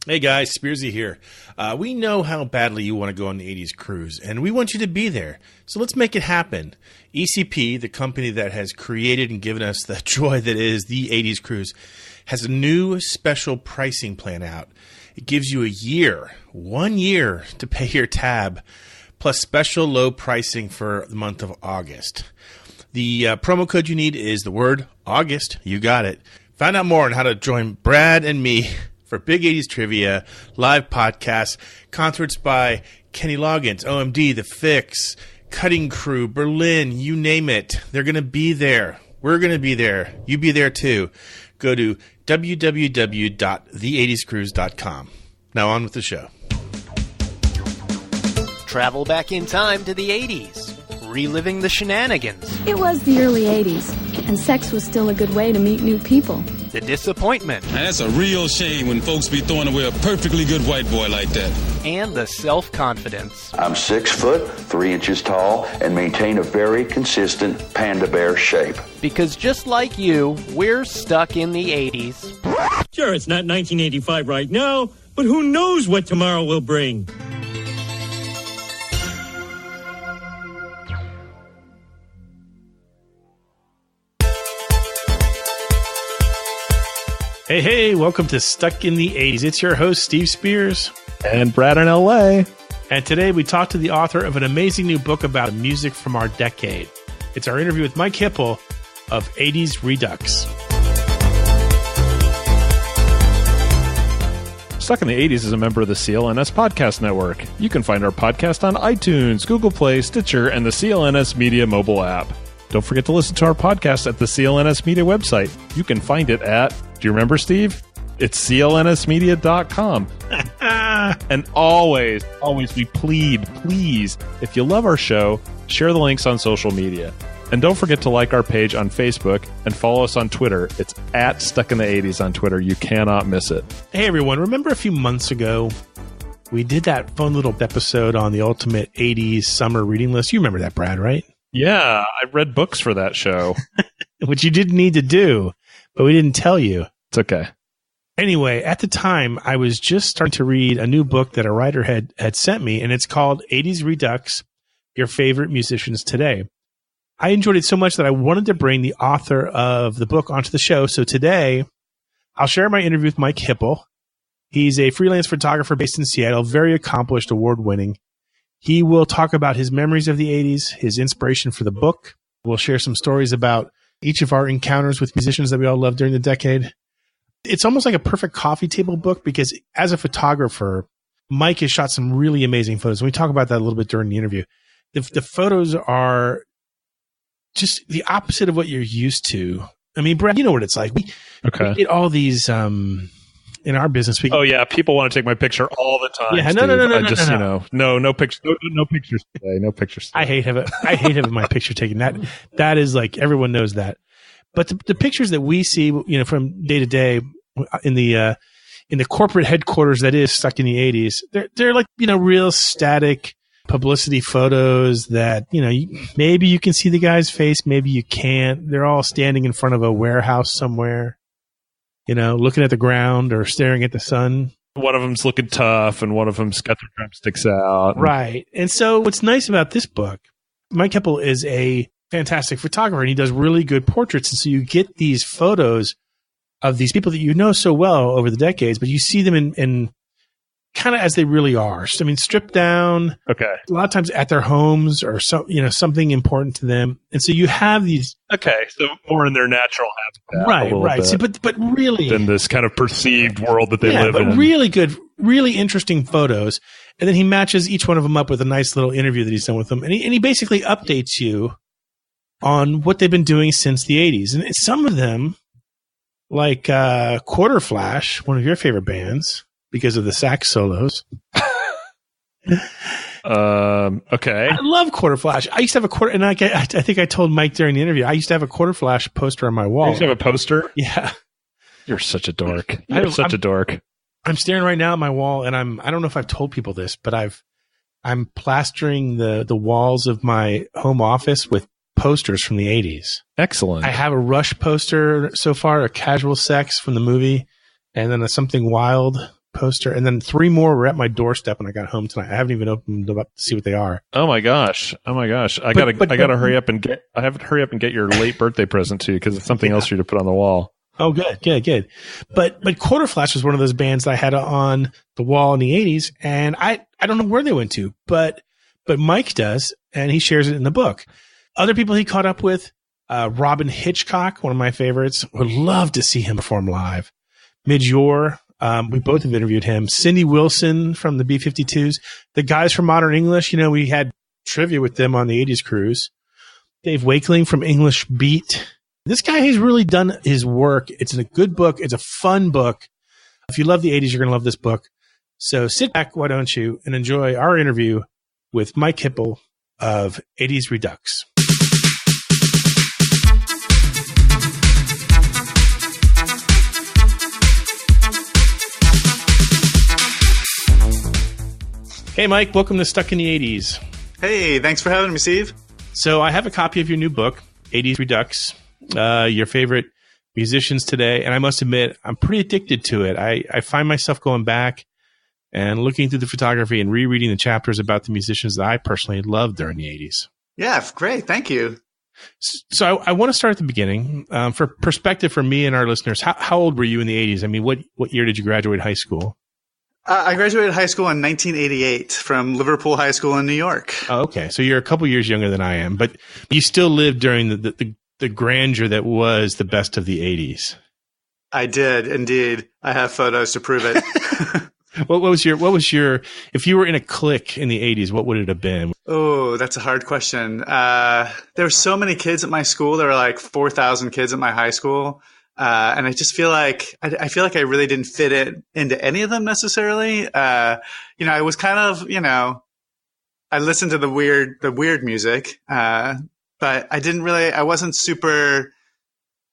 Hey guys, Spearsy here. We know how badly you want to go on the 80s cruise, and we want you to be there. So let's make it happen. ECP, the company that has created and given us the joy that is the 80s cruise, has a new special pricing plan out. It gives you a year, 1 year, to pay your tab, plus special low pricing for the month of August. The promo code you need is the word August. You got it. Find out more on how to join Brad and me for Big 80s Trivia, live podcasts, concerts by Kenny Loggins, OMD, The Fix, Cutting Crew, Berlin, you name it. They're going to be there. We're going to be there. You be there too. Go to www.the80scruise.com. Now on with the show. Travel back in time to the 80s, reliving the shenanigans. It was the early 80s, and sex was still a good way to meet new people. The disappointment. Now, that's a real shame when folks be throwing away a perfectly good white boy like that. And the self-confidence. I'm 6 foot, 3 inches tall, and maintain a very consistent panda bear shape. Because just like you, we're stuck in the 80s. Sure, it's not 1985 right now, but who knows what tomorrow will bring. Hey, welcome to Stuck in the 80s. It's your host, Steve Spears. And Brad in LA. And today we talk to the author of an amazing new book about music from our decade. It's our interview with Mike Hipple of 80s Redux. Stuck in the 80s is a member of the CLNS Podcast Network. You can find our podcast on iTunes, Google Play, Stitcher, and the CLNS Media mobile app. Don't forget to listen to our podcast at the CLNS Media website. You can find it at, do you remember, Steve? It's clnsmedia.com. And always, we plead, please, if you love our show, share the links on social media. And don't forget to like our page on Facebook and follow us on Twitter. It's at Stuck in the 80s on Twitter. You cannot miss it. Hey, everyone. Remember a few months ago, we did that fun little episode on the ultimate 80s summer reading list? You remember that, Brad, right? Yeah, I read books for that show. Which you didn't need to do, but we didn't tell you. It's okay. Anyway, at the time, I was just starting to read a new book that a writer had sent me, and it's called 80s Redux, Your Favorite Musicians Today. I enjoyed it so much that I wanted to bring the author of the book onto the show. So today, I'll share my interview with Mike Hipple. He's a freelance photographer based in Seattle, very accomplished, award-winning. He will talk about his memories of the 80s, his inspiration for the book. We'll share some stories about each of our encounters with musicians that we all loved during the decade. It's almost like a perfect coffee table book because as a photographer, Mike has shot some really amazing photos. And we talk about that a little bit during the interview. The photos are just the opposite of what you're used to. I mean, Brad, you know what it's like. We get all these in our business. People want to take my picture all the time. Yeah, no. No pictures. No pictures today. No pictures today. I hate having my picture taken. That is like everyone knows that. But the pictures that we see, from day to day in the corporate headquarters that is Stuck in the 80s, they're like real static publicity photos that maybe you can see the guy's face, maybe you can't. They're all standing in front of a warehouse somewhere, looking at the ground or staring at the sun. One of them's looking tough, and one of them's got their drumsticks out. Right. And so what's nice about this book, Mike Hipple is a fantastic photographer, and he does really good portraits. And so you get these photos of these people that you know so well over the decades, but you see them in kind of as they really are. I mean, stripped down. Okay. A lot of times at their homes or something important to them. And so you have these. Okay. So more in their natural habitat. Right. So, but really. Than this kind of perceived world that they live in. Really good, really interesting photos. And then he matches each one of them up with a nice little interview that he's done with them. And he basically updates you on what they've been doing since the 80s. And some of them, like Quarter Flash, one of your favorite bands, because of the sax solos. Okay. I love Quarter Flash. I used to have a quarter, and I think I told Mike during the interview, I used to have a Quarter Flash poster on my wall. You used to have a poster? Yeah. You're such a dork. You're such a dork. I'm staring right now at my wall, and I don't know if I've told people this, but I'm plastering the walls of my home office with posters from the 80s. Excellent. I have a Rush poster so far, a Casual Sex from the movie, and then a Something Wild poster, and then 3 more were at my doorstep when I got home tonight. I haven't even opened them up to see what they are. Oh my gosh! I gotta hurry up and get your late birthday present to you because it's something else for you to put on the wall. Oh, good. But Quarter Flash was one of those bands that I had on the wall in the 80s, and I don't know where they went to, but Mike does, and he shares it in the book. Other people he caught up with, Robin Hitchcock, one of my favorites, would love to see him perform live. Midge Ure, we both have interviewed him. Cindy Wilson from the B-52s. The guys from Modern English, we had trivia with them on the 80s cruise. Dave Wakeling from English Beat. This guy has really done his work. It's a good book. It's a fun book. If you love the 80s, you're going to love this book. So sit back, why don't you, and enjoy our interview with Mike Hipple of 80s Redux. Hey, Mike, welcome to Stuck in the 80s. Hey, thanks for having me, Steve. So I have a copy of your new book, 80s Redux. Your favorite musicians today. And I must admit, I'm pretty addicted to it. I find myself going back and looking through the photography and rereading the chapters about the musicians that I personally loved during the 80s. Yeah, great. Thank you. So I want to start at the beginning. For perspective for me and our listeners, how old were you in the 80s? I mean, what year did you graduate high school? I graduated high school in 1988 from Liverpool High School in New York. Oh, okay. So you're a couple years younger than I am, but you still lived during the grandeur that was the best of the 80s. I did, indeed. I have photos to prove it. What was your, if you were in a clique in the 80s, what would it have been? Oh, that's a hard question. There were so many kids at my school. There were like 4,000 kids at my high school. And I just feel like, I really didn't fit into any of them necessarily. I was kind of, I listened to the weird music, but I wasn't super,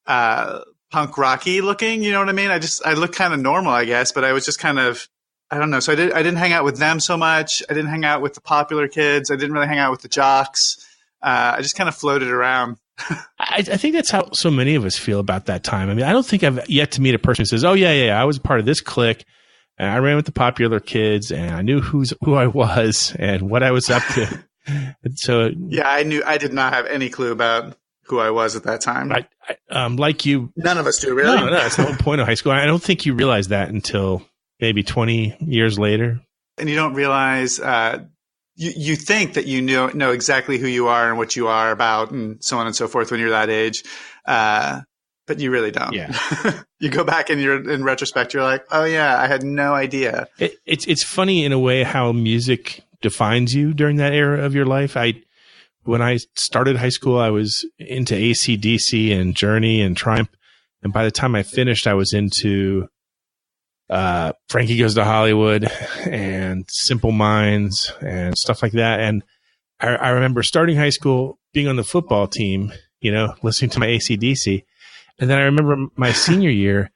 punk rocky looking, you know what I mean? I looked kind of normal, I guess, but I was just kind of, I don't know. So I didn't hang out with them so much. I didn't hang out with the popular kids. I didn't really hang out with the jocks. I just kind of floated around. I think that's how so many of us feel about that time. I mean, I don't think I've yet to meet a person who says, oh yeah, I was part of this clique and I ran with the popular kids and I knew who I was and what I was up to. And so yeah, I did not have any clue about who I was at that time. Like you, none of us do, really. No, that's the whole point of high school. I don't think you realize that until maybe 20 years later. And you don't realize, you think that you know exactly who you are and what you are about and so on and so forth when you're that age. But you really don't. Yeah. You go back and in retrospect, you're like, oh yeah, I had no idea. It's funny in a way how music defines you during that era of your life. When I started high school, I was into AC/DC and Journey and Triumph. And by the time I finished, I was into Frankie Goes to Hollywood and Simple Minds and stuff like that. And I remember starting high school, being on the football team, listening to my AC/DC. And then I remember my senior year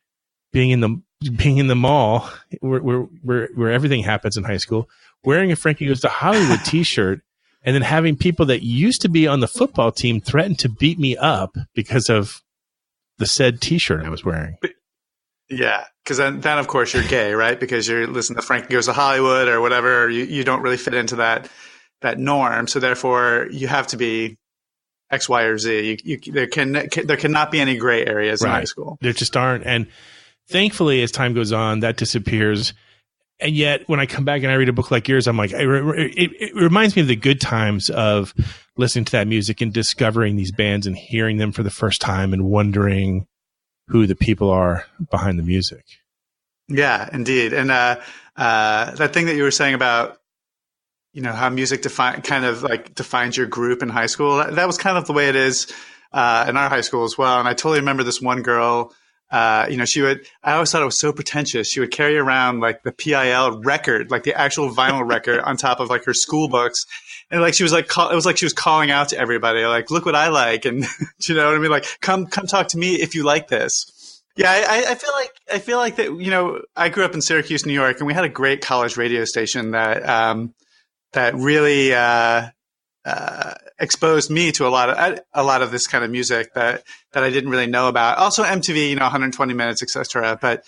being in the mall where everything happens in high school, wearing a Frankie Goes to Hollywood t-shirt, and then having people that used to be on the football team threaten to beat me up because of the said t-shirt I was wearing. Yeah, because then of course you're gay, right? Because you're listening to Frankie Goes to Hollywood or whatever. Or you don't really fit into that norm, so therefore you have to be X, Y, or Z. There cannot be any gray areas in high school. There just aren't, and thankfully, as time goes on, that disappears. And yet, when I come back and I read a book like yours, I'm like, it reminds me of the good times of listening to that music and discovering these bands and hearing them for the first time and wondering who the people are behind the music. Yeah, indeed. And that thing that you were saying about, how music defines your group in high school, that was kind of the way it is in our high school as well. And I totally remember this one girl. I always thought it was so pretentious. She would carry around like the PIL record, like the actual vinyl record on top of like her school books. And like, she was like, it was like she was calling out to everybody, like, look what I like. And you know what I mean? Like, come talk to me if you like this. Yeah. I feel like that, I grew up in Syracuse, New York, and we had a great college radio station that really, exposed me to a lot of this kind of music that I didn't really know about. Also MTV, 120 Minutes, etc. But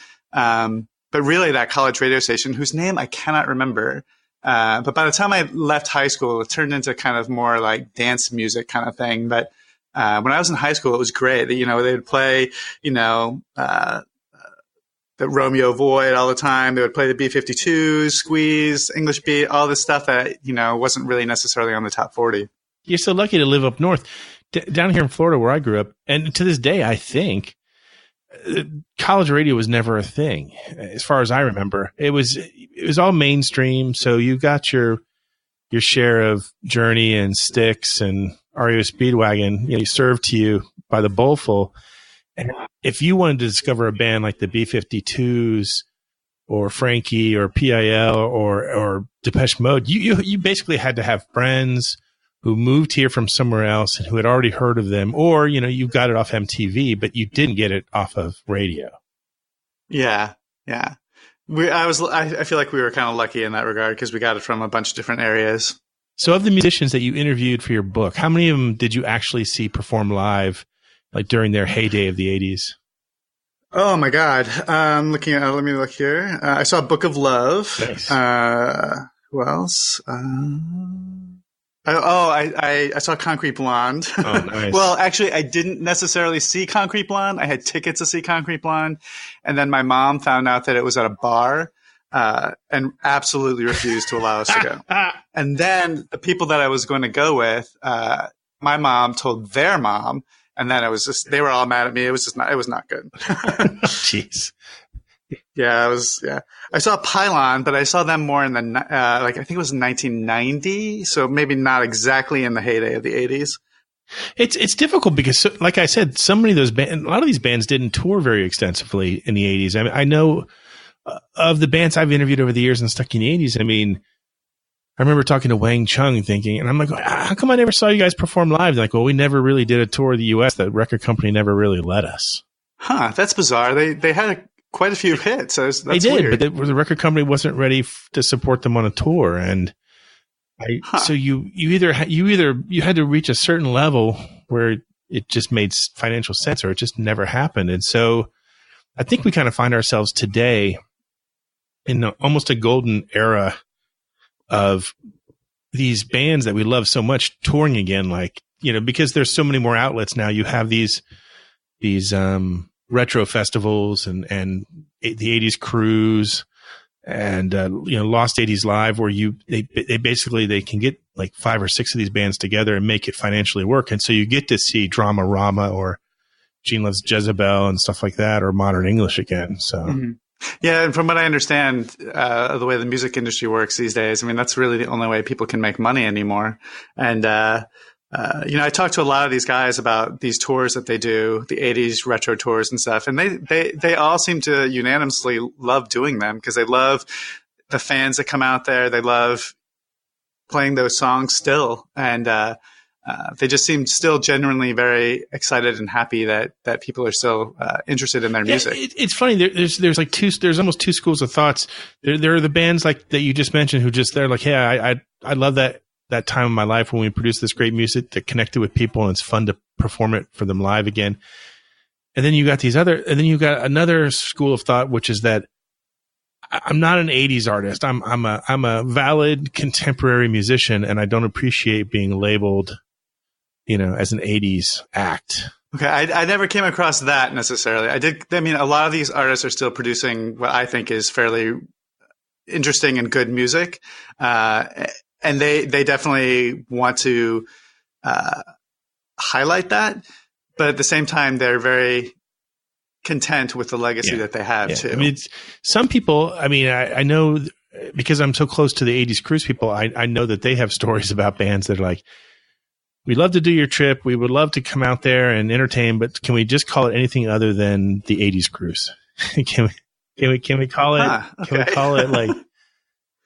but really that college radio station whose name I cannot remember. But by the time I left high school, it turned into kind of more like dance music kind of thing. But when I was in high school, it was great. They would play, the Romeo Void all the time. They would play the B-52s, Squeeze, English Beat, all this stuff that, wasn't really necessarily on the top 40. You're so lucky to live up north. Down here in Florida where I grew up, and to this day, I think college radio was never a thing, as far as I remember. It was all mainstream, so you got your share of Journey and Styx and REO Speedwagon, served to you by the bowlful. And if you wanted to discover a band like the B-52s or Frankie or PIL or Depeche Mode, you basically had to have friends who moved here from somewhere else and who had already heard of them, or, you got it off MTV, but you didn't get it off of radio. Yeah. Yeah. I feel like we were kind of lucky in that regard because we got it from a bunch of different areas. So of the musicians that you interviewed for your book, how many of them did you actually see perform live, like during their heyday of the 80s? Oh my God. Let me look here. I saw Book of Love. Nice. Who else? I saw Concrete Blonde. Oh, nice. Well, actually, I didn't necessarily see Concrete Blonde. I had tickets to see Concrete Blonde. And then my mom found out that it was at a bar, and absolutely refused to allow us to go. And then the people that I was going to go with, my mom told their mom, and then they were all mad at me. It was not good. Jeez. Yeah, I saw Pylon, but I saw them more in the, I think it was 1990. So maybe not exactly in the heyday of the 80s. It's difficult because, like I said, a lot of these bands didn't tour very extensively in the 80s. I mean, I know of the bands I've interviewed over the years and stuck in the 80s. I mean, I remember talking to Wang Chung thinking, and I'm like, how come I never saw you guys perform live? They're like, well, we never really did a tour of the U.S. The record company never really let us. Huh, that's bizarre. They had quite a few hits. So that's they did, weird. But the record company wasn't ready to support them on a tour. And so you had to reach a certain level where it just made financial sense, or it just never happened. And so I think we kind of find ourselves today in almost a golden era of these bands that we love so much touring again, because there's so many more outlets now. You have these retro festivals and the 80s cruise and Lost 80s Live, where they basically can get like 5 or 6 of these bands together and make it financially work. And so you get to see Dramarama or Gene Loves Jezebel and stuff like that, or Modern English again. So. Mm-hmm. Yeah, and from what I understand, the way the music industry works these days, I mean, that's really the only way people can make money anymore. And, I talked to a lot of these guys about these tours that they do, the 80s retro tours and stuff, and they all seem to unanimously love doing them because they love the fans that come out there. They love playing those songs still. And they just seem still genuinely very excited and happy that people are still interested in their music. It's funny. There's almost two schools of thoughts. There are the bands like that you just mentioned they're like, hey, I love that time of my life when we produced this great music that connected with people, and it's fun to perform it for them live again. And then you got another school of thought, which is that I'm not an 80s artist. I'm a valid contemporary musician, and I don't appreciate being labeled, as an 80s act. Okay. I never came across that necessarily. A lot of these artists are still producing what I think is fairly interesting and good music. And they definitely want to highlight that, but at the same time, they're very content with the legacy that they have too. I mean, some people. I mean, I know because I'm so close to the 80s cruise people. I know that they have stories about bands that are like, "We'd love to do your trip. We would love to come out there and entertain, but can we just call it anything other than the 80s cruise? Can we call it? Okay. Can we call it like?"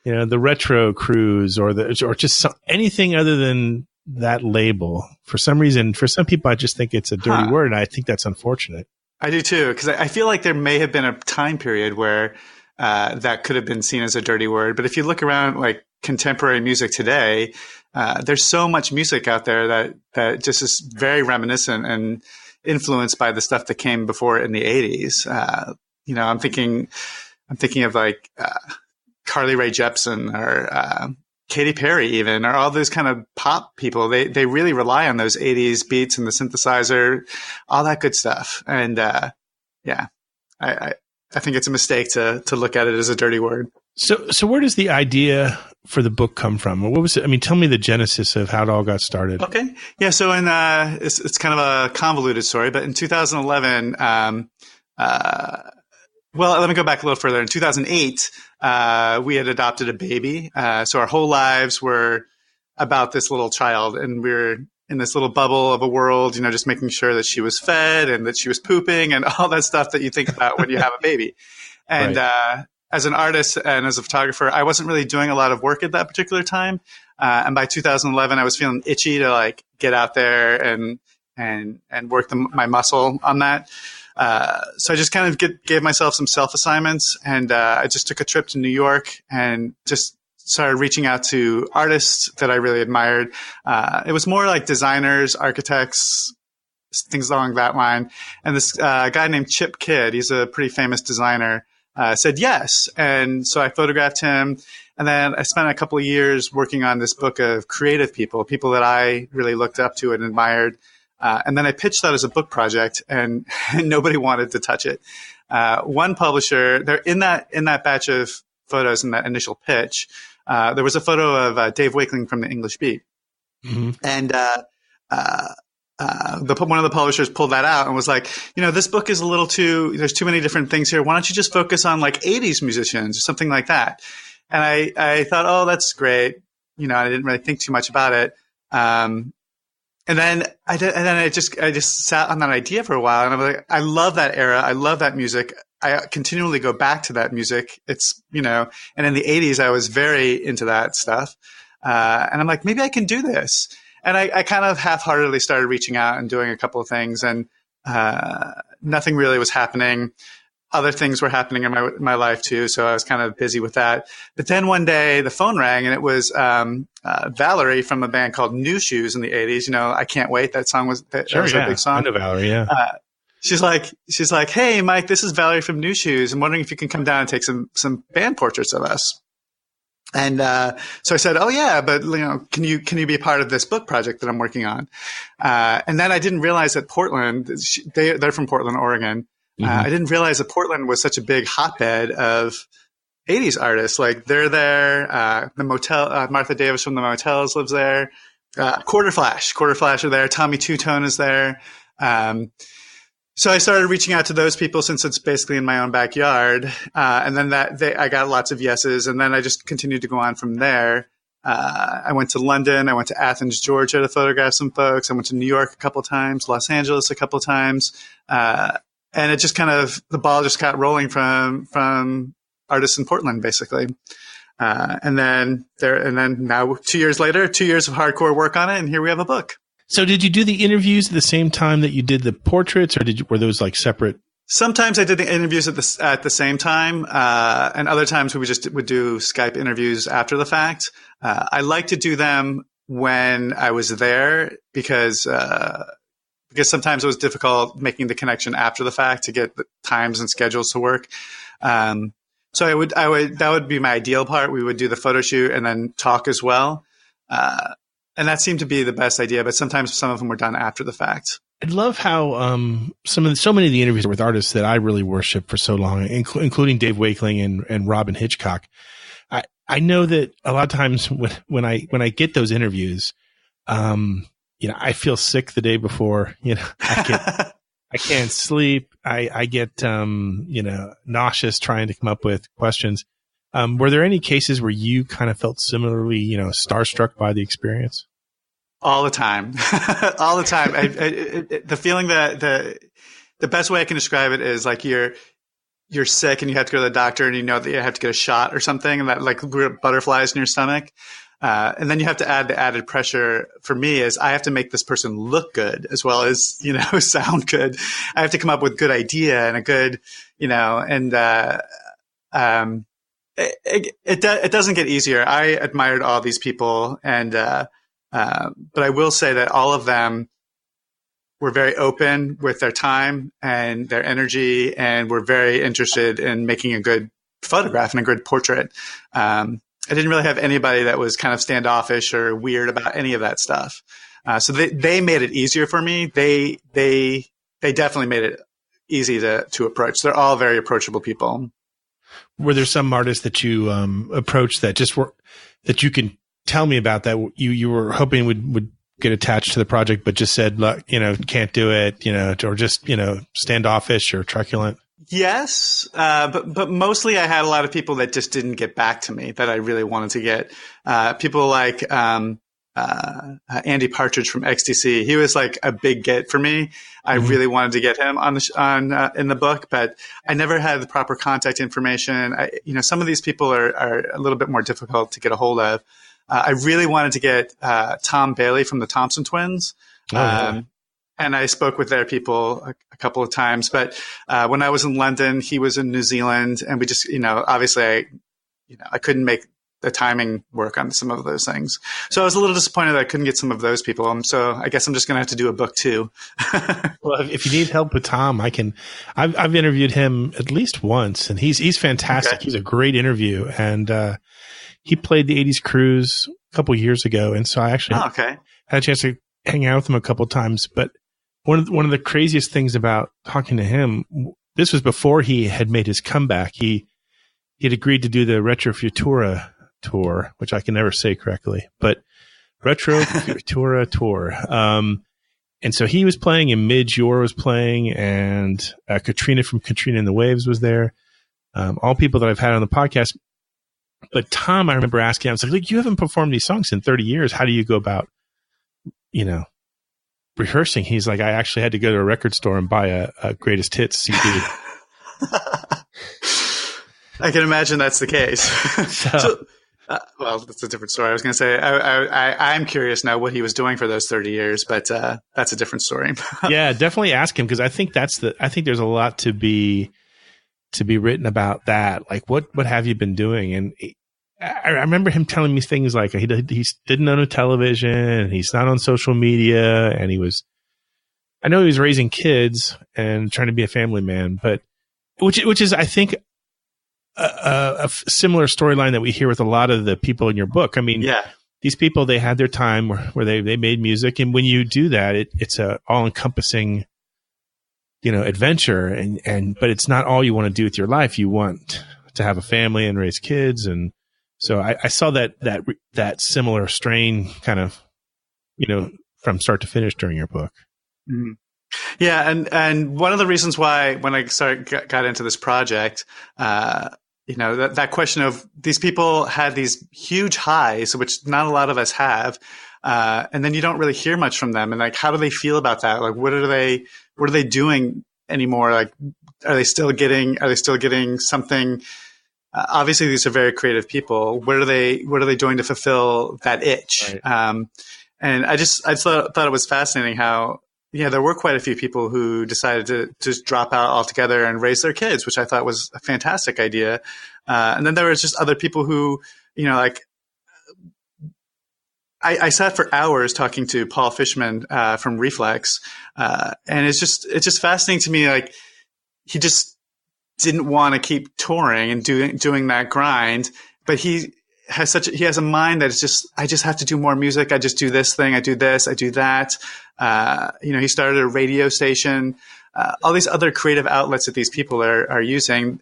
The retro cruise or just anything other than that label. For some reason, for some people, I just think it's a dirty word, and I think that's unfortunate. I do too, because I feel like there may have been a time period where that could have been seen as a dirty word. But if you look around like contemporary music today, there's so much music out there that just is very reminiscent and influenced by the stuff that came before it in the 80s. I'm thinking I'm thinking of like Carly Rae Jepsen or Katy Perry even, or all those kind of pop people. They really rely on those 80s beats and the synthesizer, all that good stuff. And yeah, I think it's a mistake to look at it as a dirty word. So where does the idea for the book come from? What was it? I mean, tell me the genesis of how it all got started. Okay. Yeah. So it's kind of a convoluted story, but in 2011, well, let me go back a little further. In 2008, we had adopted a baby. So our whole lives were about this little child, and we were in this little bubble of a world, you know, just making sure that she was fed and that she was pooping and all that stuff that you think about when you have a baby. And as an artist and as a photographer, I wasn't really doing a lot of work at that particular time. And by 2011, I was feeling itchy to like get out there and work my muscle on that. So I just kind of gave myself some self assignments, and I just took a trip to New York and just started reaching out to artists that I really admired. It was more like designers, architects, things along that line. And this guy named Chip Kidd, he's a pretty famous designer, said yes. And so I photographed him. And then I spent a couple of years working on this book of creative people that I really looked up to and admired. And then I pitched that as a book project, and nobody wanted to touch it. One publisher, there in that batch of photos in that initial pitch, there was a photo of Dave Wakeling from the English Beat, and one of the publishers pulled that out and was like, you know, this book is a little there's too many different things here. Why don't you just focus on like 80s musicians or something like that? And I thought, oh, that's great. You know, I didn't really think too much about it. And then I just sat on that idea for a while, and I'm like, I love that era. I love that music. I continually go back to that music. It's, you know, and in the 80s, I was very into that stuff. And I'm like, maybe I can do this. And I kind of half-heartedly started reaching out and doing a couple of things, and nothing really was happening. Other things were happening in my life too, so I was kind of busy with that. But then one day the phone rang, and it was Valerie from a band called New Shoes in the 80s. You know, I Can't Wait. That song was a big song. I know Valerie, yeah. She's like, hey, Mike, this is Valerie from New Shoes. I'm wondering if you can come down and take some band portraits of us. And so I said, oh yeah, but you know, can you be a part of this book project that I'm working on? And then I didn't realize that Portland, they're from Portland, Oregon. I didn't realize that Portland was such a big hotbed of 80s artists. Like they're there. The Motel, Martha Davis from the Motels lives there. Quarter Flash are there. Tommy Two-Tone is there. So I started reaching out to those people since it's basically in my own backyard. And then I got lots of yeses. And then I just continued to go on from there. I went to London. I went to Athens, Georgia to photograph some folks. I went to New York a couple of times, Los Angeles a couple of times. And it just kind of, the ball just got rolling from artists in Portland, basically. And then now 2 years later, 2 years of hardcore work on it, and here we have a book. So did you do the interviews at the same time that you did the portraits, or were those like separate? Sometimes I did the interviews at the same time, and other times we would do Skype interviews after the fact. I like to do them when I was there because sometimes it was difficult making the connection after the fact to get the times and schedules to work. So that would be my ideal part. We would do the photo shoot and then talk as well. And that seemed to be the best idea, but sometimes some of them were done after the fact. I love how so many of the interviews with artists that I really worship for so long, including Dave Wakeling and Robin Hitchcock. I know that a lot of times when I get those interviews, you know, I feel sick the day before. You know, I can't sleep. I get you know, nauseous trying to come up with questions. Were there any cases where you kind of felt similarly, you know, starstruck by the experience? All the time. All the time. The feeling that the best way I can describe it is like you're sick and you have to go to the doctor and you know that you have to get a shot or something, and that like butterflies in your stomach. And then you have to add the added pressure. For me, is I have to make this person look good as well as, you know, sound good. I have to come up with good idea and a good, you know, and it doesn't get easier. I admired all these people, and but I will say that all of them were very open with their time and their energy, and were very interested in making a good photograph and a good portrait. I didn't really have anybody that was kind of standoffish or weird about any of that stuff. So they made it easier for me. They definitely made it easy to approach. They're all very approachable people. Were there some artists that you approached that just were that you can tell me about that you were hoping would get attached to the project, but just said, look, can't do it, or just, standoffish or truculent? Yes. But mostly I had a lot of people that just didn't get back to me that I really wanted to get. People like, Andy Partridge from XTC. He was like a big get for me. I really wanted to get him in the book, but I never had the proper contact information. Some of these people are a little bit more difficult to get a hold of. I really wanted to get Tom Bailey from the Thompson Twins. And I spoke with their people a couple of times. But when I was in London, he was in New Zealand. And we just, obviously I couldn't make the timing work on some of those things. So I was a little disappointed that I couldn't get some of those people. So I guess I'm just going to have to do a book too. Well, if you need help with Tom, I've interviewed him at least once, and he's fantastic. Okay. He's a great interview. And he played the 80s Cruise a couple years ago. And so I actually had a chance to hang out with him a couple times. But one of the craziest things about talking to him, this was before he had made his comeback. He had agreed to do the Retro Futura tour, which I can never say correctly, but Retro Futura tour. And so he was playing, and Midge Ure was playing, and Katrina from Katrina and the Waves was there. All people that I've had on the podcast. But Tom, I remember asking him, I was like, look, you haven't performed these songs in 30 years. How do you go about, rehearsing? He's like, I actually had to go to a record store and buy a greatest hits CD. I can imagine that's the case. Well, that's a different story. I was going to say, I'm curious now what he was doing for those 30 years, but that's a different story. Yeah, definitely ask him, because I think I think there's a lot to be written about that. Like, what have you been doing? And I remember him telling me things like he didn't own a television, and he's not on social media, and I know he was raising kids and trying to be a family man, but which is, I think, a similar storyline that we hear with a lot of the people in your book. I mean, these people, they had their time where they made music, and when you do that, it's a all encompassing, adventure, but it's not all you want to do with your life. You want to have a family and raise kids. And so I saw that similar strain kind of, from start to finish during your book. Mm-hmm. Yeah. And one of the reasons why, when I got into this project, that question of these people had these huge highs, which not a lot of us have. And then you don't really hear much from them. And like, how do they feel about that? Like, what are they doing anymore? Like, are they still getting something? Obviously these are very creative people. What are they doing to fulfill that itch? Right. And I thought it was fascinating how, there were quite a few people who decided to just drop out altogether and raise their kids, which I thought was a fantastic idea. And then there was just other people who, I sat for hours talking to Paul Fishman from Reflex, and it's just fascinating to me. Like, he just didn't want to keep touring and doing that grind, but he has a mind that is just, I just have to do more music. I just do this thing. I do this. I do that. He started a radio station, all these other creative outlets that these people are using.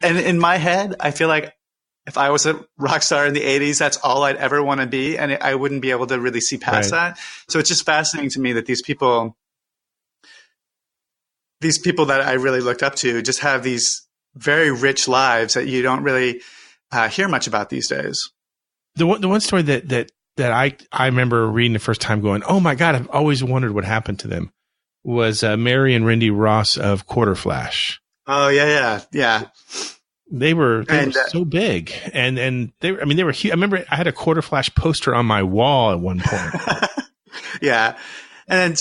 And in my head, I feel like if I was a rock star in the 80s, that's all I'd ever want to be. And I wouldn't be able to really see past that. So it's just fascinating to me that these people that I really looked up to just have these very rich lives that you don't really hear much about these days. The one story that I remember reading the first time going, oh my God, I've always wondered what happened to them, was Mary and Randy Ross of Quarter Flash. Oh yeah. They were so big, and they were huge. I remember I had a Quarter Flash poster on my wall at one point. Yeah. And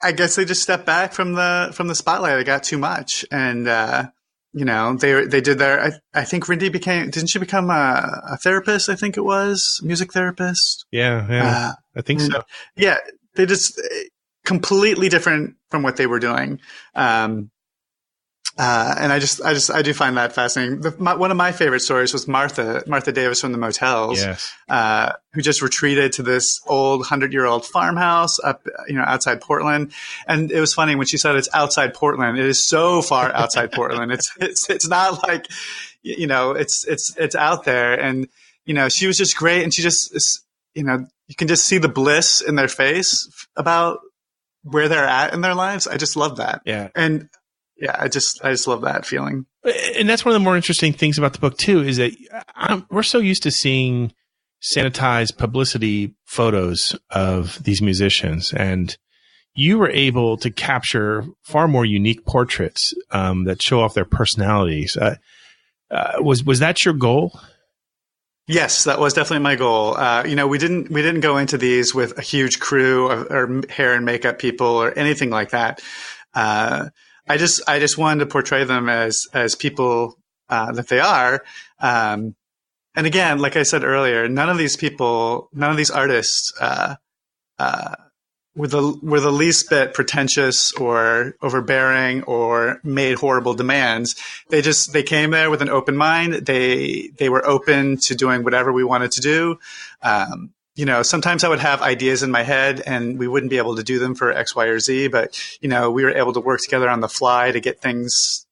I guess they just stepped back from the spotlight. It got too much. And, they did I think Rindy didn't she become a therapist? I think it was music therapist. Yeah. I think so. Yeah. They just completely different from what they were doing. And I do find that fascinating. One of my favorite stories was Martha Davis from the Motels, Yes. Who just retreated to this old 100-year-old farmhouse up, outside Portland. And it was funny when she said it's outside Portland. It is so far outside Portland. It's not like, it's out there. And, she was just great. And she just, you can just see the bliss in their face about where they're at in their lives. I just love that. Yeah. And yeah, I just love that feeling. And that's one of the more interesting things about the book too, is that we're so used to seeing sanitized publicity photos of these musicians, and you were able to capture far more unique portraits that show off their personalities. Was that your goal? Yes, that was definitely my goal. We didn't go into these with a huge crew or hair and makeup people or anything like that. I just wanted to portray them as people that they are. And again, like I said earlier, none of these artists were the least bit pretentious or overbearing or made horrible demands. They came there with an open mind. They were open to doing whatever we wanted to do. Sometimes I would have ideas in my head and we wouldn't be able to do them for X, Y, or Z, but, we were able to work together on the fly to get things,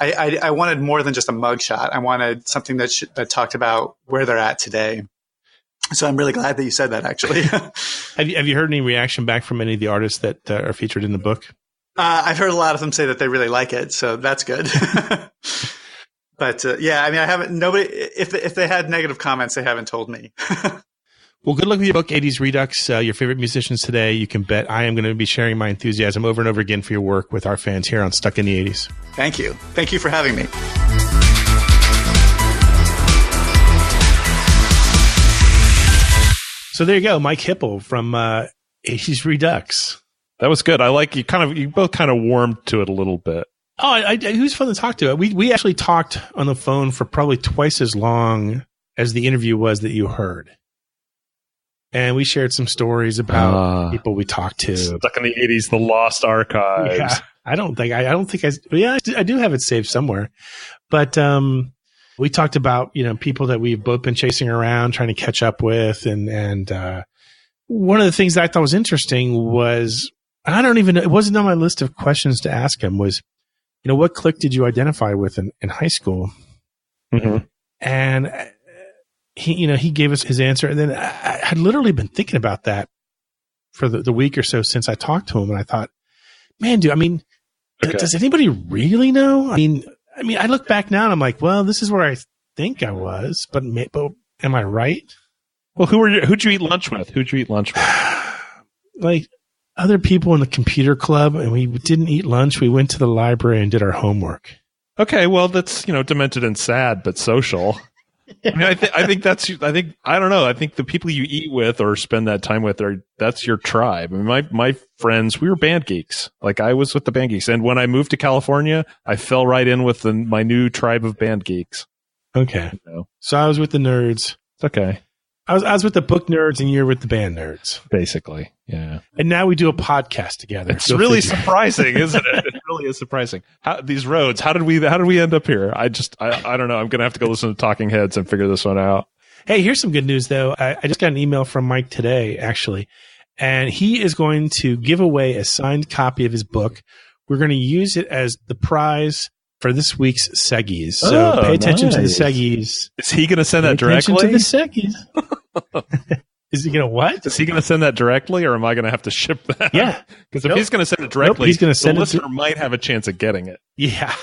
I wanted more than just a mugshot. I wanted something that talked about where they're at today. So I'm really glad that you said that, actually. Have you heard any reaction back from any of the artists that are featured in the book? I've heard a lot of them say that they really like it. So that's good. But I haven't, if they had negative comments, they haven't told me. Well, good luck with your book, 80s Redux, your favorite musicians today. You can bet I am going to be sharing my enthusiasm over and over again for your work with our fans here on Stuck in the 80s. Thank you. Thank you for having me. So there you go, Mike Hipple from 80s Redux. That was good. I like you both kind of warmed to it a little bit. Oh, he was fun to talk to. We actually talked on the phone for probably twice as long as the interview was that you heard. And we shared some stories about people we talked to. Stuck in the 80s, the lost archives. Yeah, I do have it saved somewhere. But we talked about, people that we've both been chasing around, trying to catch up with. And one of the things that I thought was interesting was, I don't even know, it wasn't on my list of questions to ask him, was, what clique did you identify with in high school? Mm-hmm. And he gave us his answer. And then I had literally been thinking about that for the week or so since I talked to him. And I thought, man, dude, does anybody really know? I mean, I look back now and I'm like, well, this is where I think I was, but am I right? Well, who'd you eat lunch with? Like other people in the computer club, and we didn't eat lunch. We went to the library and did our homework. Okay. Well, that's, demented and sad, but social. I think the people you eat with or spend that time with that's your tribe. My friends, we were band geeks. Like I was with the band geeks. And when I moved to California, I fell right in with my new tribe of band geeks. Okay. So I was with the nerds. It's okay. I was with the book nerds and you're with the band nerds. Basically. Yeah. And now we do a podcast together. It's really surprising, isn't it? It really is surprising. These roads, how did we end up here? I don't know. I'm going to have to go listen to Talking Heads and figure this one out. Hey, here's some good news though. I just got an email from Mike today, actually, and he is going to give away a signed copy of his book. We're going to use it as the prize for this week's seggies. So pay attention to the seggies. Is he going to send that directly? Pay attention to the seggies. Is he going to what? Is he going to send that directly, or am I going to have to ship that? Yeah. Because if he's going to send it directly, he's going to send the listener might have a chance of getting it. Yeah.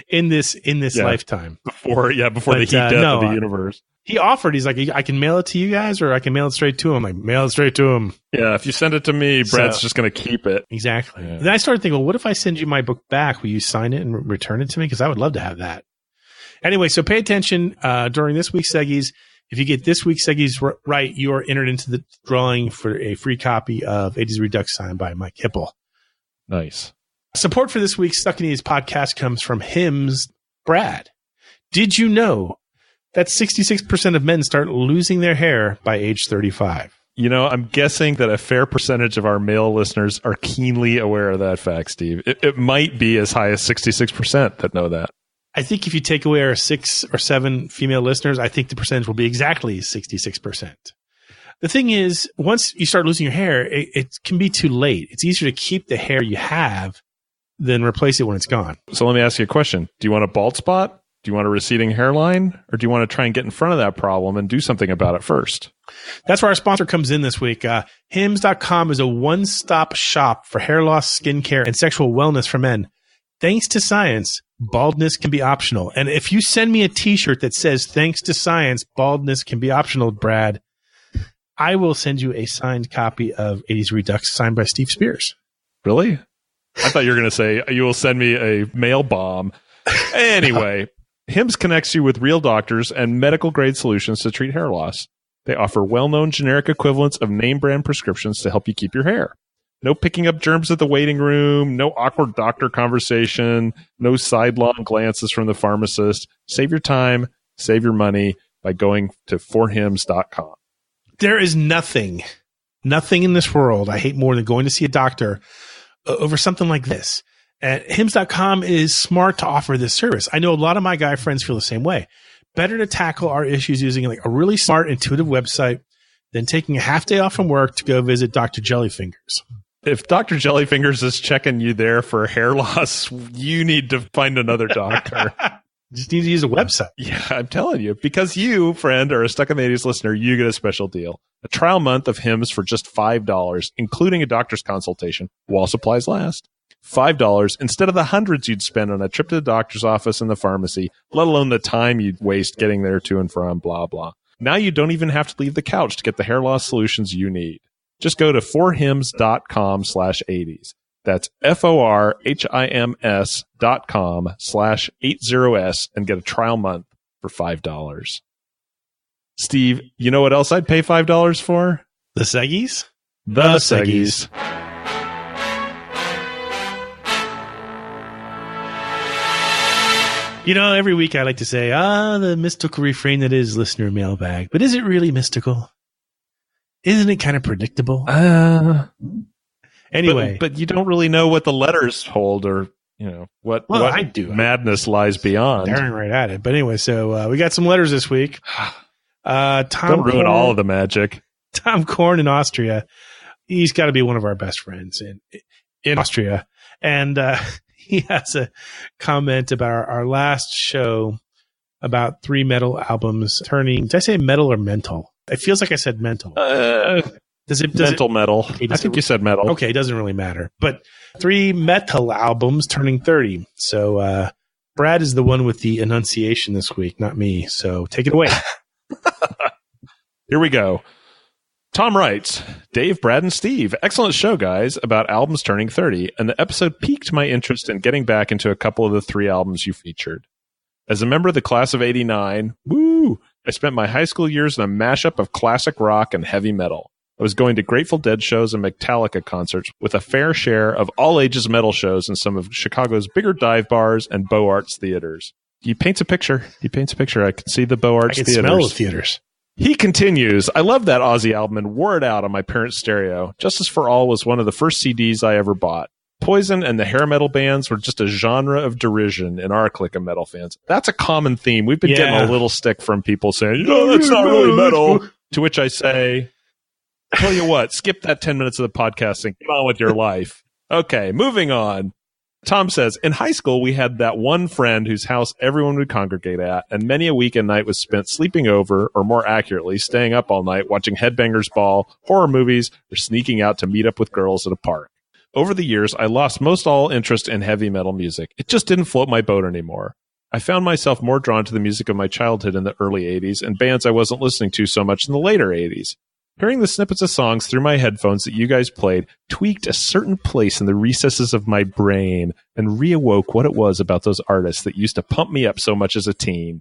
In this lifetime. Before the heat death of the universe. He offered, he's like, I can mail it to you guys, or I can mail it straight to him. I'm like, mail it straight to him. Yeah, if you send it to me, Brad's just going to keep it. Exactly. Yeah. Then I started thinking, well, what if I send you my book back? Will you sign it and return it to me? Because I would love to have that. Anyway, so pay attention during this week's seggies. If you get this week's seggies right, you are entered into the drawing for a free copy of 80s Redux signed by Mike Hipple. Nice. Support for this week's Stuck in the 80s podcast comes from Hims Brad. Did you know that 66% of men start losing their hair by age 35? I'm guessing that a fair percentage of our male listeners are keenly aware of that fact, Steve. It might be as high as 66% that know that. I think if you take away our 6 or 7 female listeners, I think the percentage will be exactly 66%. The thing is, once you start losing your hair, it can be too late. It's easier to keep the hair you have than replace it when it's gone. So let me ask you a question. Do you want a bald spot? Do you want a receding hairline? Or do you want to try and get in front of that problem and do something about it first? That's where our sponsor comes in this week. Hims.com is a one-stop shop for hair loss, skincare, and sexual wellness for men. Thanks to science, baldness can be optional. And if you send me a t-shirt that says, thanks to science, baldness can be optional, Brad, I will send you a signed copy of 80s Redux signed by Steve Spears. Really? I thought you were going to say, you will send me a mail bomb. Anyway, Hims connects you with real doctors and medical-grade solutions to treat hair loss. They offer well-known generic equivalents of name-brand prescriptions to help you keep your hair. No picking up germs at the waiting room, no awkward doctor conversation, no sidelong glances from the pharmacist. Save your time, save your money by going to forhims.com. There is nothing in this world I hate more than going to see a doctor over something like this. And Hims.com is smart to offer this service. I know a lot of my guy friends feel the same way. Better to tackle our issues using like a really smart, intuitive website than taking a half day off from work to go visit Dr. Jellyfingers. If Dr. Jellyfingers is checking you there for hair loss, you need to find another doctor. Just need to use a website. Yeah, I'm telling you. Because you, friend, are a Stuck in the 80s listener, you get a special deal. A trial month of Hims for just $5, including a doctor's consultation, while supplies last. $5 instead of the hundreds you'd spend on a trip to the doctor's office and the pharmacy, let alone the time you'd waste getting there to and from, blah, blah. Now you don't even have to leave the couch to get the hair loss solutions you need. Just go to forhims.com/80s. That's forhims.com/80s and get a trial month for $5. Steve, you know what else I'd pay $5 for? The Seggies? The Seggies. Every week I like to say, the mystical refrain that is listener mailbag. But is it really mystical? Isn't it kind of predictable? Anyway. But you don't really know what the letters hold or, what I do. Madness lies beyond. Staring right at it. But anyway, so we got some letters this week. Don't ruin all of the magic. Tom Korn in Austria. He's got to be one of our best friends in Austria. And he has a comment about our last show about 3 metal albums turning. Did I say metal or mental? It feels like I said mental. Metal. I think you said metal. Okay, it doesn't really matter. But 3 metal albums turning 30. So Brad is the one with the enunciation this week, not me. So take it away. Here we go. Tom writes, Dave, Brad, and Steve, excellent show, guys, about albums turning 30, and the episode piqued my interest in getting back into a couple of the 3 albums you featured. As a member of the class of 89, I spent my high school years in a mashup of classic rock and heavy metal. I was going to Grateful Dead shows and Metallica concerts with a fair share of all-ages metal shows in some of Chicago's bigger dive bars and Beaux Arts theaters. He paints a picture. I can see the Beaux Arts theaters. I can smell the theaters. He continues, I love that Ozzy album and wore it out on my parents' stereo. Justice for All was one of the first CDs I ever bought. Poison and the hair metal bands were just a genre of derision in our clique of metal fans. That's a common theme. We've been getting a little stick from people saying, that's not really metal. To which I say, tell you what, skip that 10 minutes of the podcast and get on with your life. Okay, moving on. Tom says, in high school, we had that one friend whose house everyone would congregate at, and many a weekend night was spent sleeping over, or more accurately, staying up all night watching Headbangers Ball, horror movies, or sneaking out to meet up with girls at a park. Over the years, I lost most all interest in heavy metal music. It just didn't float my boat anymore. I found myself more drawn to the music of my childhood in the early 80s and bands I wasn't listening to so much in the later 80s. Hearing the snippets of songs through my headphones that you guys played tweaked a certain place in the recesses of my brain and reawoke what it was about those artists that used to pump me up so much as a teen.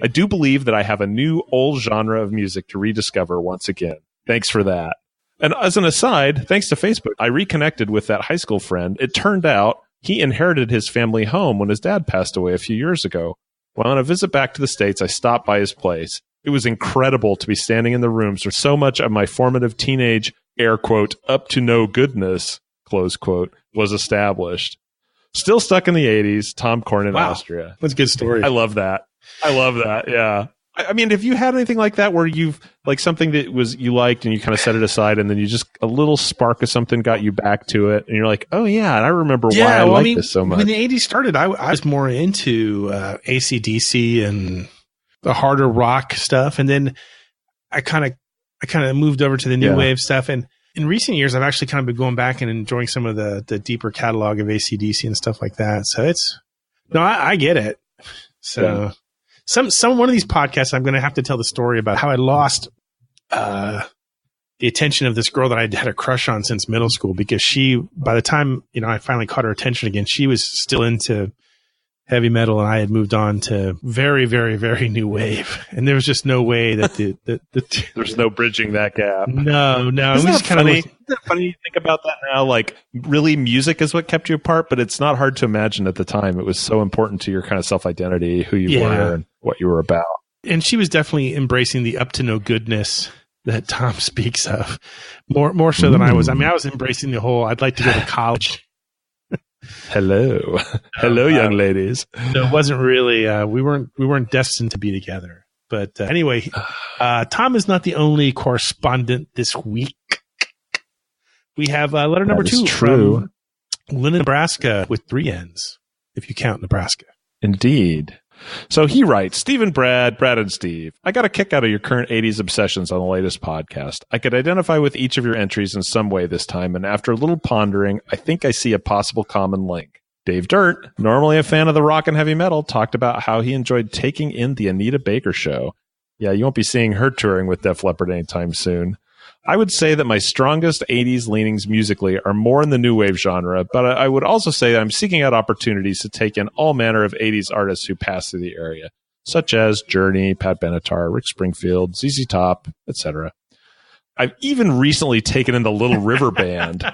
I do believe that I have a new old genre of music to rediscover once again. Thanks for that. And as an aside, thanks to Facebook, I reconnected with that high school friend. It turned out he inherited his family home when his dad passed away a few years ago. While on a visit back to the States, I stopped by his place. It was incredible to be standing in the rooms where so much of my formative teenage, air quote, up to no goodness, close quote, was established. Still stuck in the 80s, Tom Korn in Austria. That's a good story. I love that. Yeah. I mean, have you had anything like that where you've, like, something that was you liked and you kind of set it aside and then you just, a little spark of something got you back to it and you're like, oh yeah, and I remember why I liked this so much. When the 80s started, I was more into AC/DC and the harder rock stuff, and then I kind of moved over to the new wave stuff. And in recent years, I've actually kind of been going back and enjoying some of the deeper catalog of AC/DC and stuff like that. So I get it. So one of these podcasts, I'm going to have to tell the story about how I lost the attention of this girl that I'd had a crush on since middle school, because she, by the time, I finally caught her attention again, she was still into heavy metal, and I had moved on to very, very, very new wave, and there was just no way that there's no bridging that gap. No. Isn't that funny? Isn't it funny to think about that now? Like, really, music is what kept you apart, but it's not hard to imagine at the time it was so important to your kind of self-identity, who you were, and what you were about. And she was definitely embracing the up to no goodness that Tom speaks of, more so than I was. I mean, I was embracing the whole, I'd like to go to college. Hello, young ladies. No, it wasn't really. We weren't destined to be together. But anyway, Tom is not the only correspondent this week. We have letter number 2 from Lynn, Nebraska, with 3 N's, if you count Nebraska. Indeed. So he writes, Steve and Brad and Steve, I got a kick out of your current 80s obsessions on the latest podcast. I could identify with each of your entries in some way this time, and after a little pondering, I think I see a possible common link. Dave Dirt, normally a fan of the rock and heavy metal, talked about how he enjoyed taking in the Anita Baker show. Yeah, you won't be seeing her touring with Def Leppard anytime soon. I would say that my strongest 80s leanings musically are more in the new wave genre, but I would also say that I'm seeking out opportunities to take in all manner of 80s artists who pass through the area, such as Journey, Pat Benatar, Rick Springfield, ZZ Top, etc. I've even recently taken in the Little River Band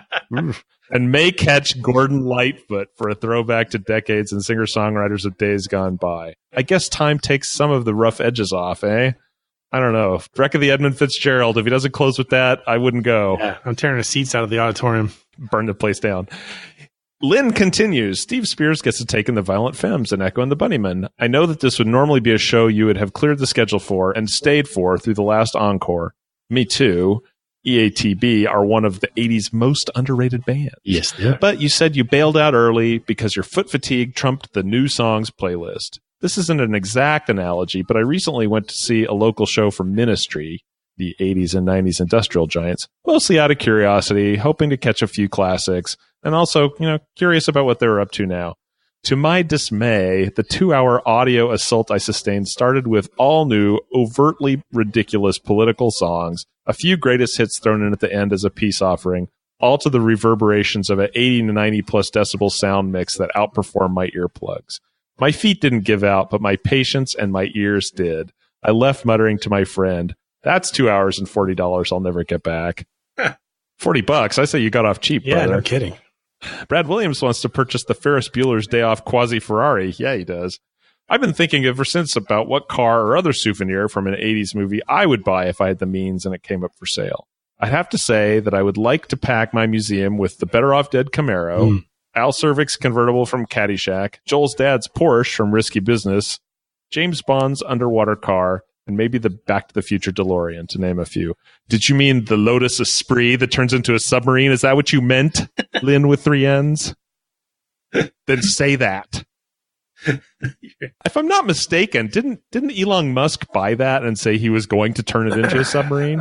and may catch Gordon Lightfoot for a throwback to decades and singer-songwriters of days gone by. I guess time takes some of the rough edges off, eh? I don't know. Wreck of the Edmund Fitzgerald. If he doesn't close with that, I wouldn't go. Yeah, I'm tearing the seats out of the auditorium. Burn the place down. Lynn continues. Steve Spears gets to take in the Violent Femmes and Echo and the Bunnymen. I know that this would normally be a show you would have cleared the schedule for and stayed for through the last encore. Me too. EATB are one of the 80s most underrated bands. Yes, yeah. But you said you bailed out early because your foot fatigue trumped the new songs playlist. This isn't an exact analogy, but I recently went to see a local show from Ministry, the 80s and 90s industrial giants, mostly out of curiosity, hoping to catch a few classics, and also, curious about what they were up to now. To my dismay, the 2-hour audio assault I sustained started with all new, overtly ridiculous political songs, a few greatest hits thrown in at the end as a peace offering, all to the reverberations of an 80 to 90 plus decibel sound mix that outperformed my earplugs. My feet didn't give out, but my patience and my ears did. I left muttering to my friend, that's 2 hours and $40 I'll never get back. $40? I say you got off cheap, brother. Yeah, no kidding. Brad Williams wants to purchase the Ferris Bueller's Day Off Quasi-Ferrari. Yeah, he does. I've been thinking ever since about what car or other souvenir from an 80s movie I would buy if I had the means and it came up for sale. I'd have to say that I would like to pack my museum with the Better Off Dead Camaro, Al Cervic's convertible from Caddyshack, Joel's dad's Porsche from Risky Business, James Bond's underwater car, and maybe the Back to the Future DeLorean, to name a few. Did you mean the Lotus Esprit that turns into a submarine? Is that what you meant, Lynn with 3 N's? Then say that. If I'm not mistaken, didn't Elon Musk buy that and say he was going to turn it into a submarine?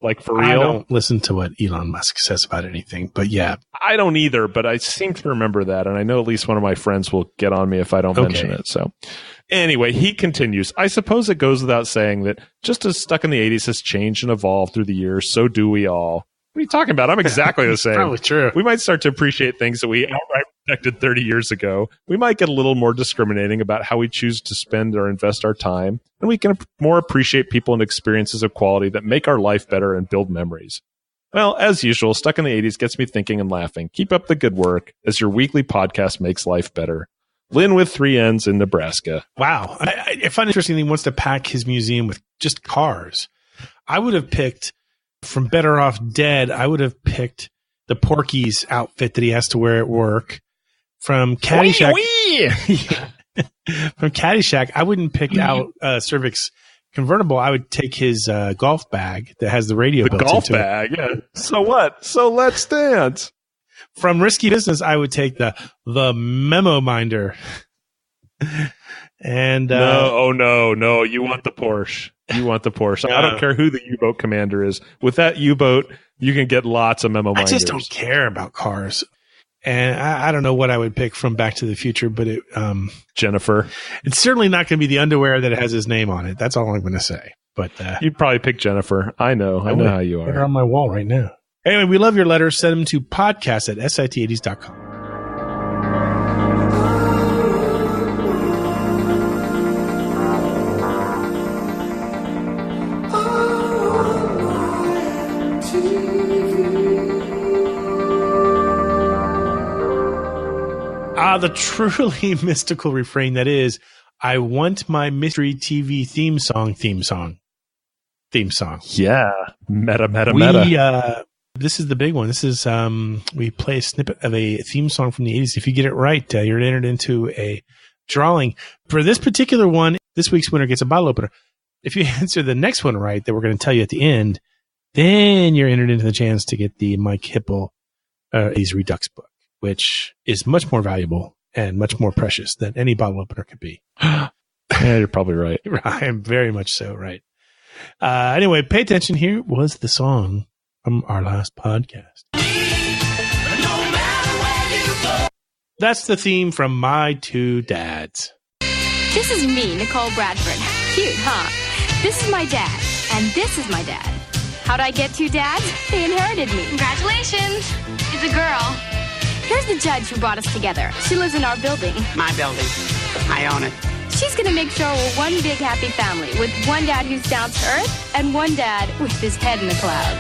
Like, for real? I don't listen to what Elon Musk says about anything, but yeah. I don't either, but I seem to remember that, and I know at least one of my friends will get on me if I don't mention it. So anyway, he continues. I suppose it goes without saying that just as Stuck in the 80s has changed and evolved through the years, so do we all. What are you talking about? I'm exactly the same. Probably true. We might start to appreciate things that we outright rejected 30 years ago. We might get a little more discriminating about how we choose to spend or invest our time, and we can more appreciate people and experiences of quality that make our life better and build memories. Well, as usual, Stuck in the 80s gets me thinking and laughing. Keep up the good work as your weekly podcast makes life better. Lynn with 3 N's in Nebraska. Wow. I find it interesting that he wants to pack his museum with just cars. I would have picked, from Better Off Dead, I would have picked the Porky's outfit that he has to wear at work. From Caddyshack, from Caddyshack, I wouldn't pick out Cervix convertible. I would take his golf bag that has the radio built into it. The golf bag, yeah. So what? So let's dance. From Risky Business, I would take the memo minder. And no, you want the Porsche. I don't care who the U-boat commander is. With that U-boat, you can get lots of memo minders. I just don't care about cars. And I don't know what I would pick from Back to the Future, but Jennifer. It's certainly not going to be the underwear that has his name on it. That's all I'm going to say. But you'd probably pick Jennifer. I know how you are. They're on my wall right now. Anyway, we love your letters. Send them to podcast@sit80s.com. The truly mystical refrain that is, I want my mystery TV theme song. Yeah. Meta. This is the big one. This is, we play a snippet of a theme song from the 80s. If you get it right, you're entered into a drawing. For this particular one, this week's winner gets a bottle opener. If you answer the next one right, that we're going to tell you at the end, then you're entered into the chance to get the Mike Hipple 80s Redux book, which is much more valuable and much more precious than any bottle opener could be. Yeah, you're probably right. I am very much so right. Anyway, pay attention. Here was the song from our last podcast. That's the theme from My Two Dads. This is me, Nicole Bradford. Cute, huh? This is my dad, and this is my dad. How'd I get 2 dads? They inherited me. Congratulations. It's a girl. Here's the judge who brought us together. She lives in our building. My building. I own it. She's going to make sure we're one big happy family with one dad who's down to earth and one dad with his head in the clouds.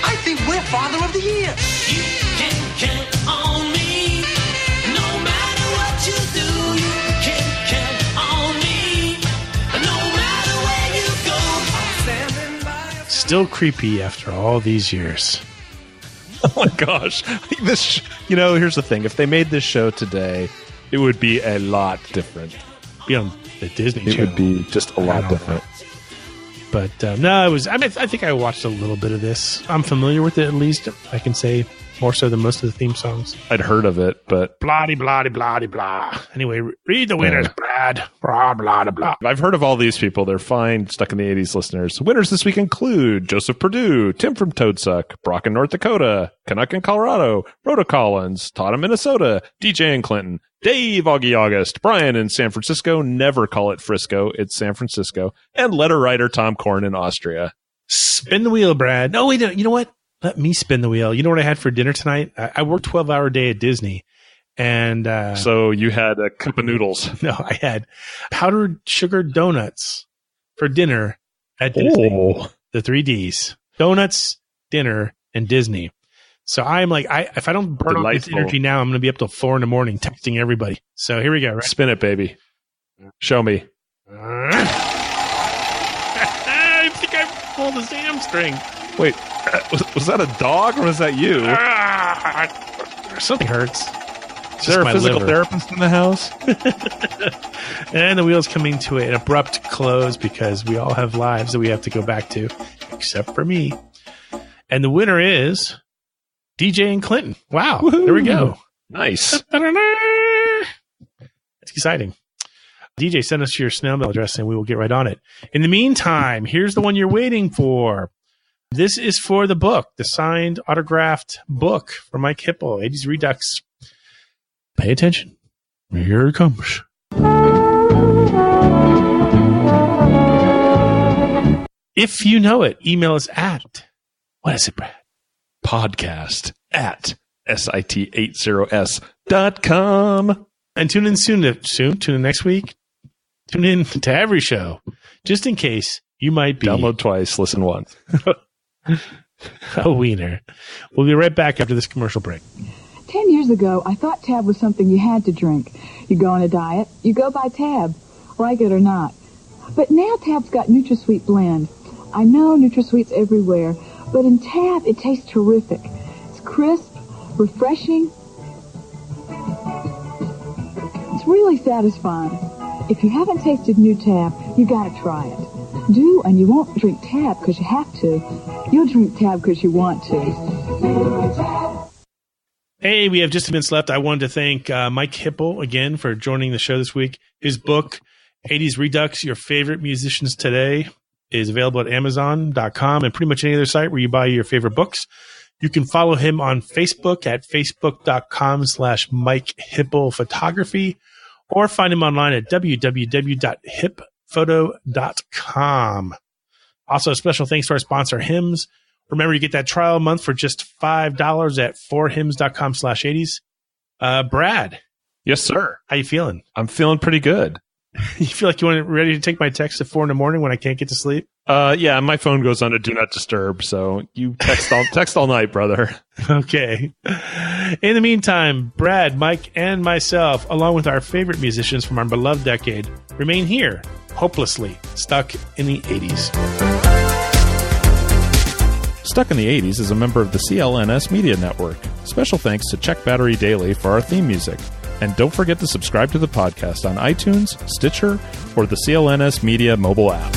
I think we're Father of the Year. You can count on me. No matter what you do, you can count on me. No matter where you go, I'm standing by. Still creepy after all these years. Oh my gosh. Here's the thing. If they made this show today, it would be a lot different. Be on the Disney Channel. It would be just a lot different. But no, it was. I think I watched a little bit of this. I'm familiar with it, at least. I can say more so than most of the theme songs. I'd heard of it, but blah blah blah blah. Anyway, read the winners, Brad. Blah blah blah. I've heard of all these people. They're fine. Stuck in the 80s listeners. Winners this week include Joseph Purdue, Tim from Toadsuck, Brock in North Dakota, Canuck in Colorado, Rhoda Collins, Todd in Minnesota, DJ in Clinton, Dave Augie August, Brian in San Francisco. Never call it Frisco. It's San Francisco. And letter writer Tom Korn in Austria. Spin the wheel, Brad. No, wait. You know what? Let me spin the wheel. You know what I had for dinner tonight? I worked 12-hour day at Disney. And so you had a cup of noodles. No, I had powdered sugar donuts for dinner at Disney. The 3 Ds. Donuts, dinner, and Disney. So I'm like, if I don't burn off this energy now, I'm going to be up till 4 a.m. texting everybody. So here we go. Right? Spin it, baby. Show me. I think I pulled his hamstring. Wait, was that a dog or was that you? Something hurts. Is there a physical therapist in the house? And the wheel's coming to an abrupt close because we all have lives that we have to go back to, except for me. And the winner is DJ and Clinton. Wow. Woo-hoo. There we go. Nice. It's exciting. DJ, send us your snail mail address and we will get right on it. In the meantime, here's the one you're waiting for. This is for the book, the signed, autographed book from Mike Hipple, 80s Redux. Pay attention. Here it comes. If you know it, email us at, what is it, Brad? Podcast at sit80s.com. And tune in tune in next week. Tune in to every show, just in case you might be. Download twice, listen once. A wiener. We'll be right back after this commercial break. 10 years ago, I thought Tab was something you had to drink. You go on a diet, you go buy Tab, like it or not. But now Tab's got NutraSweet Blend. I know NutraSweet's everywhere, but in Tab, it tastes terrific. It's crisp, refreshing. It's really satisfying. If you haven't tasted new Tab, you gotta try it. Do, and you won't drink Tab because you have to. You'll drink Tab because you want to. Hey, we have just a minute left. I wanted to thank Mike Hipple again for joining the show this week. His book, 80s Redux, Your Favorite Musicians Today, is available at Amazon.com and pretty much any other site where you buy your favorite books. You can follow him on Facebook at facebook.com/Mike Hipple Photography, or find him online at www.hipphoto.com. Also, a special thanks to our sponsor, Hymns. Remember, you get that trial month for just $5 at 4hymns.com/80s. Brad. Yes, sir. How you feeling? I'm feeling pretty good. You feel like you're ready to take my text at 4 in the morning when I can't get to sleep? Yeah, my phone goes on to Do Not Disturb, so you text all night, brother. Okay. In the meantime, Brad, Mike, and myself, along with our favorite musicians from our beloved decade, remain here, hopelessly stuck in the 80s. Stuck in the 80s is a member of the CLNS Media Network. Special thanks to Check Battery Daily for our theme music. And don't forget to subscribe to the podcast on iTunes, Stitcher, or the CLNS Media mobile app.